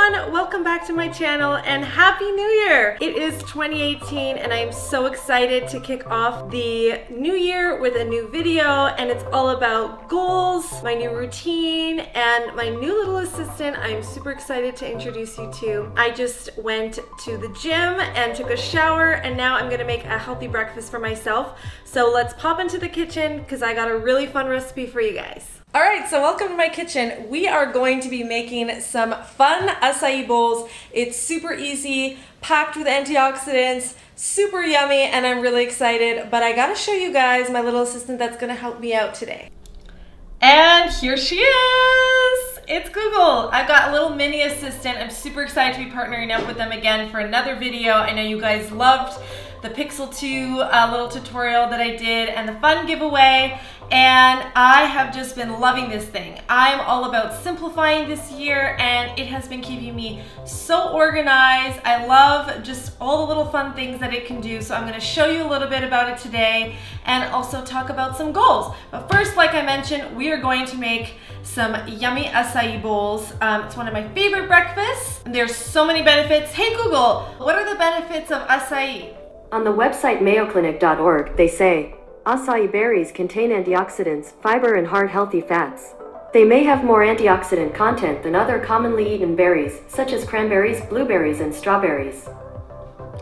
everyone, welcome back to my channel and Happy New Year! It is 2018 and I am so excited to kick off the new year with a new video, and it's all about goals, my new routine, and my new little assistant I'm super excited to introduce you to. I just went to the gym and took a shower, and now I'm gonna make a healthy breakfast for myself. So let's pop into the kitchen because I got a really fun recipe for you guys. Alright, so welcome to my kitchen. We are going to be making some fun acai bowls. It's super easy, packed with antioxidants, super yummy, and I'm really excited. But I gotta show you guys my little assistant that's gonna help me out today. And here she is! It's Google. I've got a little mini assistant. I'm super excited to be partnering up with them again for another video. I know you guys loved the Pixel 2 little tutorial that I did and the fun giveaway, and I have just been loving this thing. I'm all about simplifying this year and it has been keeping me so organized. I love just all the little fun things that it can do, so I'm going to show you a little bit about it today and also talk about some goals. But first, like I mentioned, we are going to make some yummy acai bowls. It's one of my favorite breakfasts and there's so many benefits. Hey Google, what are the benefits of acai? On the website mayoclinic.org, they say, acai berries contain antioxidants, fiber, and heart-healthy fats. They may have more antioxidant content than other commonly eaten berries, such as cranberries, blueberries, and strawberries.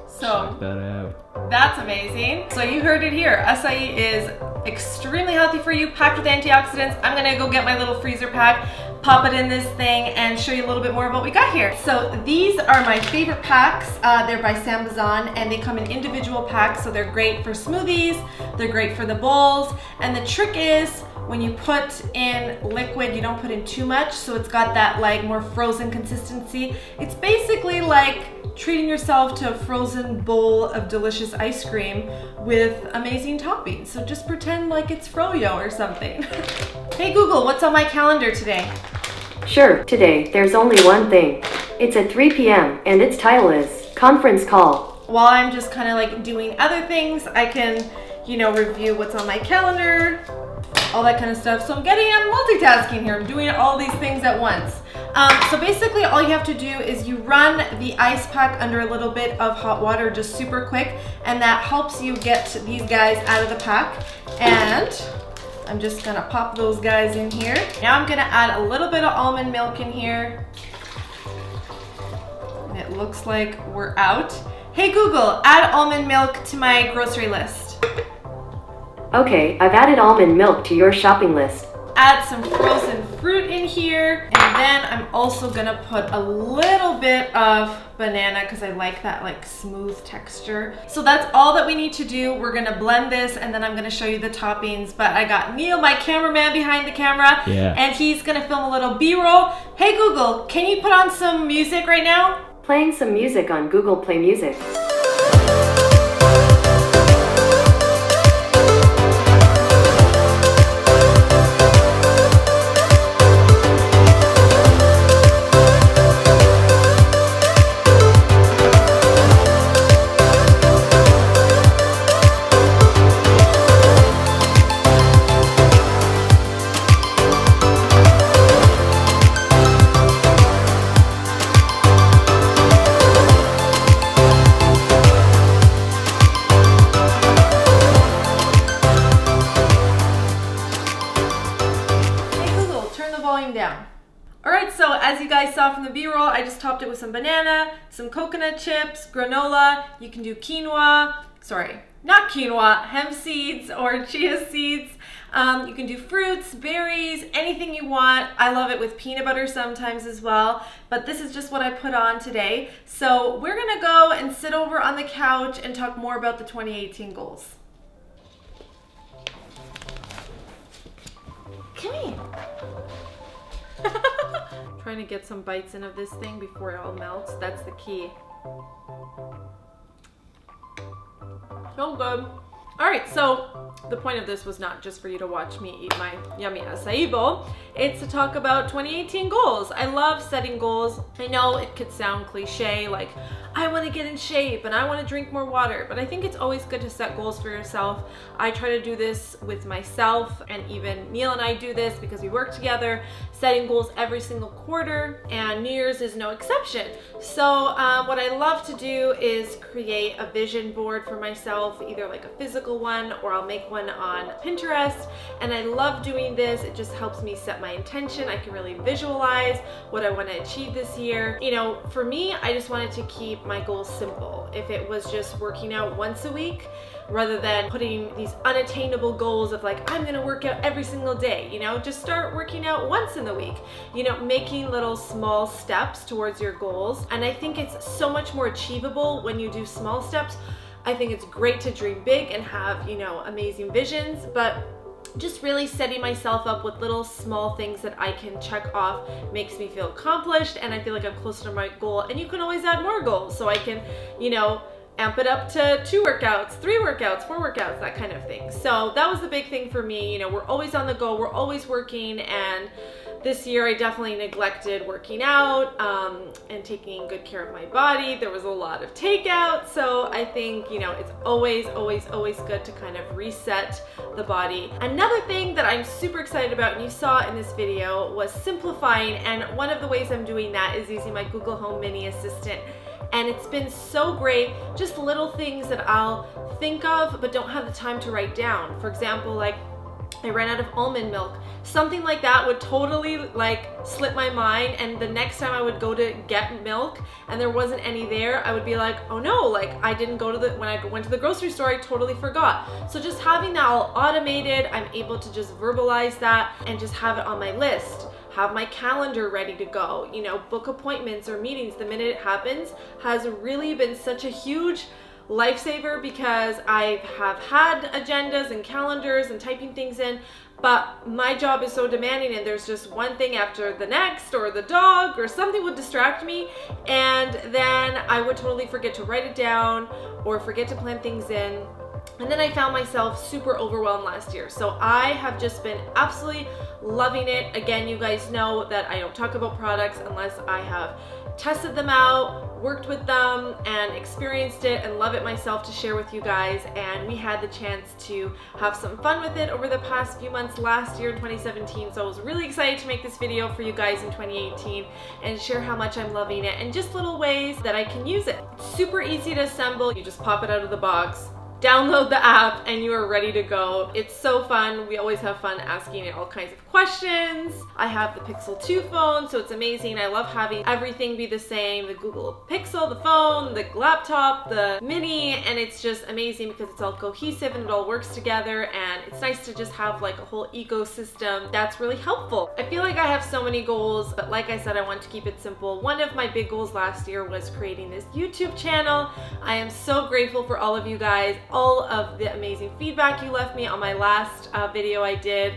So, check that out. That's amazing. So you heard it here. Acai is extremely healthy for you, packed with antioxidants. I'm gonna go get my little freezer pack, pop it in this thing, and show you a little bit more of what we got here. So these are my favorite packs. They're by Sambazon, and they come in individual packs, so they're great for smoothies, they're great for the bowls, and the trick is when you put in liquid, you don't put in too much, so it's got that like more frozen consistency. It's basically like treating yourself to a frozen bowl of delicious ice cream with amazing toppings. So just pretend like it's froyo or something. Hey Google, what's on my calendar today? Sure, today, there's only one thing. It's at 3 p.m. and its title is Conference Call. While I'm just kind of like doing other things, I can, you know, review what's on my calendar, all that kind of stuff. So I'm multitasking here. I'm doing all these things at once. So basically all you have to do is you run the ice pack under a little bit of hot water just super quick, and that helps you get these guys out of the pack. And I'm just gonna pop those guys in here. Now I'm gonna add a little bit of almond milk in here. And it looks like we're out. Hey Google, add almond milk to my grocery list. Okay, I've added almond milk to your shopping list. Add some frozen fruit in here, and then I'm also gonna put a little bit of banana because I like that like smooth texture. So that's all that we need to do. We're gonna blend this and then I'm gonna show you the toppings. But I got Neil, my cameraman, behind the camera, and he's gonna film a little B-roll. Hey Google, can you put on some music right now? Playing some music on Google Play Music. Down. Alright, so as you guys saw from the B-roll, I just topped it with some banana, some coconut chips, granola. You can do quinoa, sorry, not quinoa, hemp seeds or chia seeds. You can do fruits, berries, anything you want. I love it with peanut butter sometimes as well, but this is just what I put on today. So we're gonna go and sit over on the couch and talk more about the 2018 goals. Come here. Trying to get some bites in of this thing before it all melts. That's the key. So good. All right, so the point of this was not just for you to watch me eat my yummy acai bowl. It's to talk about 2018 goals. I love setting goals. I know it could sound cliche, like I want to get in shape and I want to drink more water, but I think it's always good to set goals for yourself. I try to do this with myself, and even Neil and I do this because we work together, setting goals every single quarter, and New Year's is no exception. So what I love to do is create a vision board for myself, either like a physical one or I'll make one on Pinterest, and I love doing this. It just helps me set my intention. I can really visualize what I want to achieve this year. You know, for me, I just wanted to keep my goals simple. If it was just working out once a week, rather than putting these unattainable goals of like, I'm gonna work out every single day, you know, just start working out once in the week, you know, making little small steps towards your goals. And I think it's so much more achievable when you do small steps. I think it's great to dream big and have, you know, amazing visions, but just really setting myself up with little small things that I can check off makes me feel accomplished, and I feel like I'm closer to my goal. And you can always add more goals, so I can, you know, amp it up to 2 workouts, 3 workouts, 4 workouts, that kind of thing. So that was the big thing for me. You know, we're always on the go, we're always working, and this year I definitely neglected working out and taking good care of my body. There was a lot of takeout, so I think, you know, it's always good to kind of reset the body. Another thing that I'm super excited about, and you saw in this video, was simplifying, and one of the ways I'm doing that is using my Google Home Mini Assistant. And it's been so great, just little things that I'll think of but don't have the time to write down. For example, like I ran out of almond milk. Something like that would totally like slip my mind, and the next time I would go to get milk and there wasn't any there, I would be like, oh no, like I didn't go to when I went to the grocery store, I totally forgot. So just having that all automated, I'm able to just verbalize that and just have it on my list. Have my calendar ready to go, you know, book appointments or meetings the minute it happens, has really been such a huge lifesaver, because I have had agendas and calendars and typing things in, but my job is so demanding and there's just one thing after the next, or the dog or something would distract me, and then I would totally forget to write it down or forget to plan things in. And then I found myself super overwhelmed last year. So I have just been absolutely loving it. Again, you guys know that I don't talk about products unless I have tested them out, worked with them, and experienced it and love it myself to share with you guys. And we had the chance to have some fun with it over the past few months last year in 2017. So I was really excited to make this video for you guys in 2018 and share how much I'm loving it and just little ways that I can use it. It's super easy to assemble. You just pop it out of the box, download the app, and you are ready to go. It's so fun. We always have fun asking it all kinds of questions. I have the Pixel 2 phone, so it's amazing. I love having everything be the same. The Google Pixel, the phone, the laptop, the mini, and it's just amazing because it's all cohesive and it all works together, and it's nice to just have like a whole ecosystem that's really helpful. I feel like I have so many goals, but like I said, I want to keep it simple. One of my big goals last year was creating this YouTube channel. I am so grateful for all of you guys, all of the amazing feedback you left me on my last video I did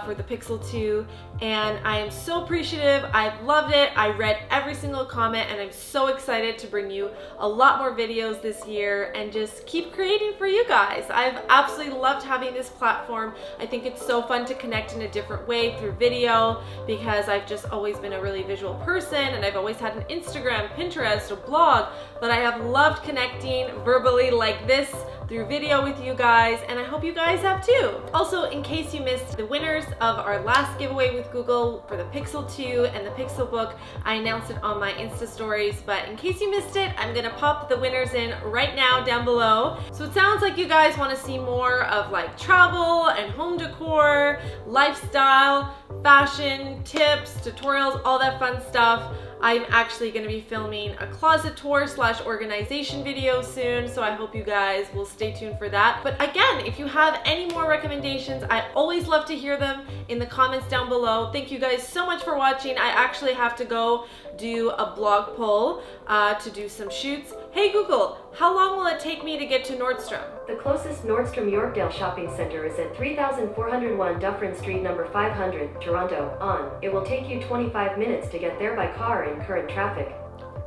for the Pixel 2, and I am so appreciative. I've loved it. I read every single comment, and I'm so excited to bring you a lot more videos this year and just keep creating for you guys. I've absolutely loved having this platform. I think it's so fun to connect in a different way through video, because I've just always been a really visual person, and I've always had an Instagram, Pinterest, a blog, but I have loved connecting verbally like this through video with you guys, and I hope you guys have too. Also, in case you missed the winners of our last giveaway with Google for the Pixel 2 and the Pixel book, I announced it on my Insta stories, but in case you missed it, I'm gonna pop the winners in right now down below. So it sounds like you guys wanna see more of like travel and home decor, lifestyle, fashion, tips, tutorials, all that fun stuff. I'm actually going to be filming a closet tour / organization video soon, so I hope you guys will stay tuned for that. But again, if you have any more recommendations, I always love to hear them in the comments down below. Thank you guys so much for watching. I actually have to go do a blog poll to do some shoots. Hey Google, how long will it take me to get to Nordstrom? The closest Nordstrom Yorkdale shopping center is at 3401 Dufferin Street, number 500, Toronto, on. It will take you 25 minutes to get there by car in current traffic.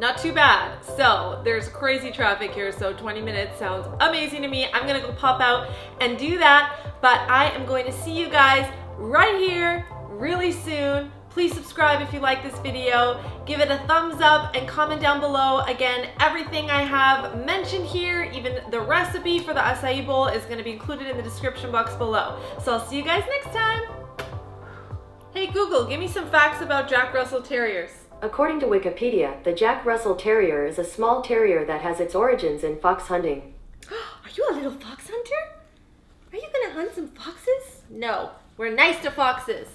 not too bad. So there's crazy traffic here, so 20 minutes sounds amazing to me. I'm gonna go pop out and do that, but I am going to see you guys right here really soon. Please subscribe if you like this video, give it a thumbs up, and comment down below. Again, everything I have mentioned here, even the recipe for the acai bowl, is going to be included in the description box below. So I'll see you guys next time. Hey Google, give me some facts about Jack Russell Terriers. According to Wikipedia, the Jack Russell Terrier is a small terrier that has its origins in fox hunting. Are you a little fox hunter? Are you going to hunt some foxes? No, we're nice to foxes.